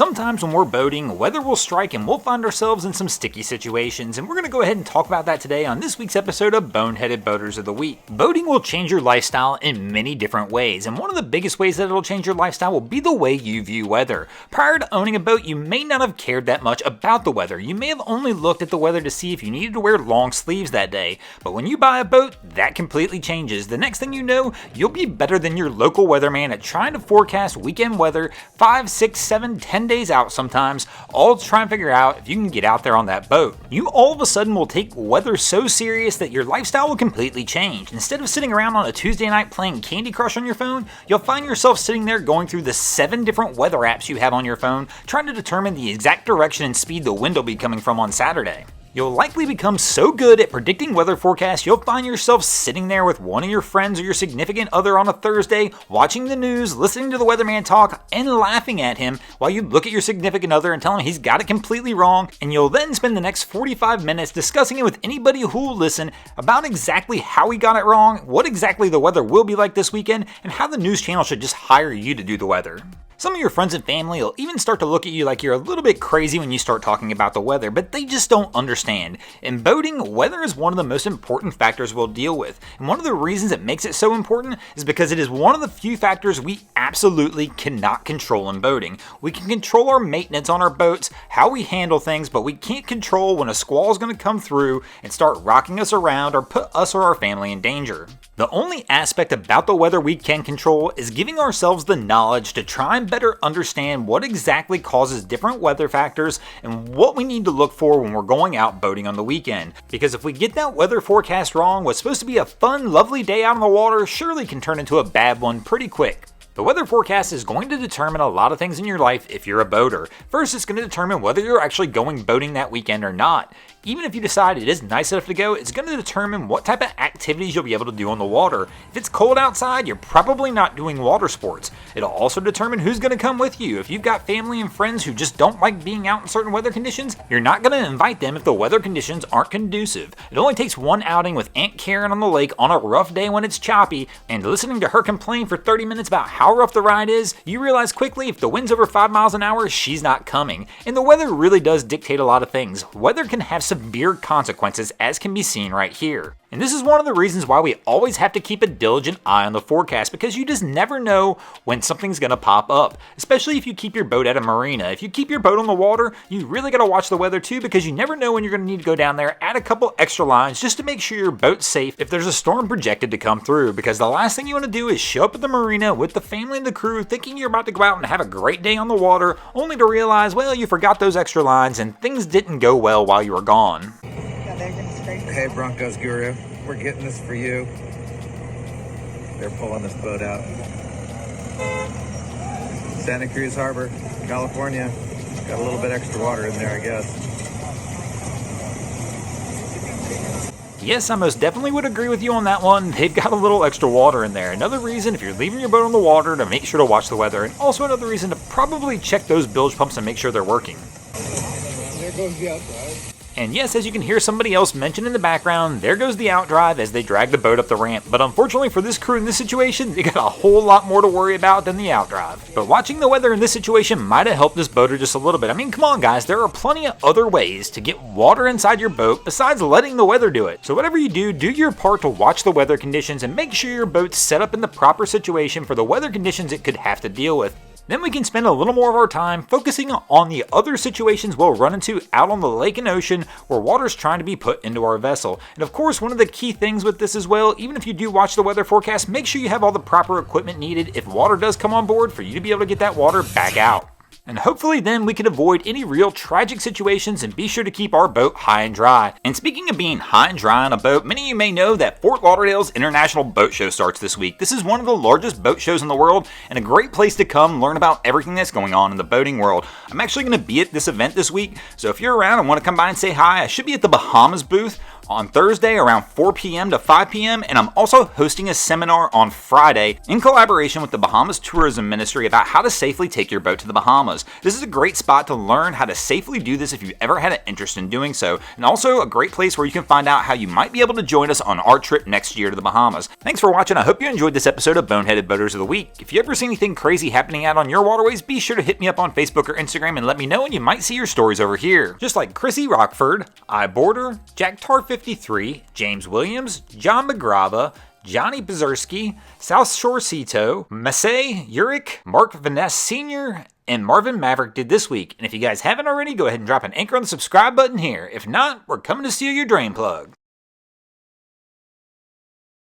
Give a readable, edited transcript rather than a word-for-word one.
Sometimes when we're boating, weather will strike and we'll find ourselves in some sticky situations, and we're going to go ahead and talk about that today on this week's episode of Boneheaded Boaters of the Week. Boating will change your lifestyle in many different ways, and one of the biggest ways that it'll change your lifestyle will be the way you view weather. Prior to owning a boat, you may not have cared that much about the weather. You may have only looked at the weather to see if you needed to wear long sleeves that day, but when you buy a boat, that completely changes. The next thing you know, you'll be better than your local weatherman at trying to forecast weekend weather 5, 6, 7, 10 days out sometimes, all to try and figure out if you can get out there on that boat. You all of a sudden will take weather so serious that your lifestyle will completely change. Instead of sitting around on a Tuesday night playing Candy Crush on your phone, you'll find yourself sitting there going through the 7 different weather apps you have on your phone, trying to determine the exact direction and speed the wind will be coming from on Saturday. You'll likely become so good at predicting weather forecasts, you'll find yourself sitting there with one of your friends or your significant other on a Thursday, watching the news, listening to the weatherman talk, and laughing at him while you look at your significant other and tell him he's got it completely wrong, and you'll then spend the next 45 minutes discussing it with anybody who will listen about exactly how he got it wrong, what exactly the weather will be like this weekend, and how the news channel should just hire you to do the weather. Some of your friends and family will even start to look at you like you're a little bit crazy when you start talking about the weather, but they just don't understand. In boating, weather is one of the most important factors we'll deal with, and one of the reasons it makes it so important is because it is one of the few factors we absolutely cannot control in boating. We can control our maintenance on our boats, how we handle things, but we can't control when a squall is going to come through and start rocking us around or put us or our family in danger. The only aspect about the weather we can control is giving ourselves the knowledge to try and better understand what exactly causes different weather factors and what we need to look for when we're going out boating on the weekend. Because if we get that weather forecast wrong, what's supposed to be a fun, lovely day out on the water surely can turn into a bad one pretty quick. The weather forecast is going to determine a lot of things in your life if you're a boater. First, it's going to determine whether you're actually going boating that weekend or not. Even if you decide it is nice enough to go, it's going to determine what type of activities you'll be able to do on the water. If it's cold outside, you're probably not doing water sports. It'll also determine who's going to come with you. If you've got family and friends who just don't like being out in certain weather conditions, you're not going to invite them if the weather conditions aren't conducive. It only takes one outing with Aunt Karen on the lake on a rough day when it's choppy, and listening to her complain for 30 minutes about how rough the ride is, you realize quickly if the wind's over 5 miles an hour, she's not coming. And the weather really does dictate a lot of things. Weather can have severe consequences, as can be seen right here. And this is one of the reasons why we always have to keep a diligent eye on the forecast, because you just never know when something's going to pop up, especially if you keep your boat at a marina. If you keep your boat on the water, you really got to watch the weather too, because you never know when you're going to need to go down there, add a couple extra lines just to make sure your boat's safe if there's a storm projected to come through, because the last thing you want to do is show up at the marina with the family and the crew thinking you're about to go out and have a great day on the water, only to realize, well, you forgot those extra lines and things didn't go well while you were gone. Hey Broncos Guru, we're getting this for you. They're pulling this boat out. Santa Cruz Harbor, California. Got a little bit extra water in there, I guess. Yes, I most definitely would agree with you on that one. They've got a little extra water in there. Another reason, if you're leaving your boat on the water, to make sure to watch the weather, and also another reason to probably check those bilge pumps and make sure they're working. There goes the outside. And yes, as you can hear somebody else mention in the background, there goes the outdrive as they drag the boat up the ramp. But unfortunately for this crew in this situation, they got a whole lot more to worry about than the outdrive. But watching the weather in this situation might have helped this boater just a little bit. I mean, come on guys, there are plenty of other ways to get water inside your boat besides letting the weather do it. So whatever you do, do your part to watch the weather conditions and make sure your boat's set up in the proper situation for the weather conditions it could have to deal with. Then we can spend a little more of our time focusing on the other situations we'll run into out on the lake and ocean where water's trying to be put into our vessel. And of course, one of the key things with this as well, even if you do watch the weather forecast, make sure you have all the proper equipment needed if water does come on board for you to be able to get that water back out. And hopefully then we can avoid any real tragic situations and be sure to keep our boat high and dry. And speaking of being high and dry on a boat, many of you may know that Fort Lauderdale's International Boat Show starts this week. This is one of the largest boat shows in the world and a great place to come learn about everything that's going on in the boating world. I'm actually going to be at this event this week, so if you're around and want to come by and say hi, I should be at the Bahamas booth on Thursday around 4 p.m. to 5 p.m. and I'm also hosting a seminar on Friday in collaboration with the Bahamas Tourism Ministry about how to safely take your boat to the Bahamas. This is a great spot to learn how to safely do this if you've ever had an interest in doing so, and also a great place where you can find out how you might be able to join us on our trip next year to the Bahamas. Thanks for watching. I hope you enjoyed this episode of Boneheaded Boaters of the Week. If you ever see anything crazy happening out on your waterways, be sure to hit me up on Facebook or Instagram and let me know, and you might see your stories over here. Just like Chrissy Rockford, iBoarder, Jack Tar 53, James Williams, John McGrava, Johnny Bezerski, South Shore Cito, Massey, Uric, Mark Vaness Sr., and Marvin Maverick did this week. And if you guys haven't already, go ahead and drop an anchor on the subscribe button here. If not, we're coming to steal your drain plug.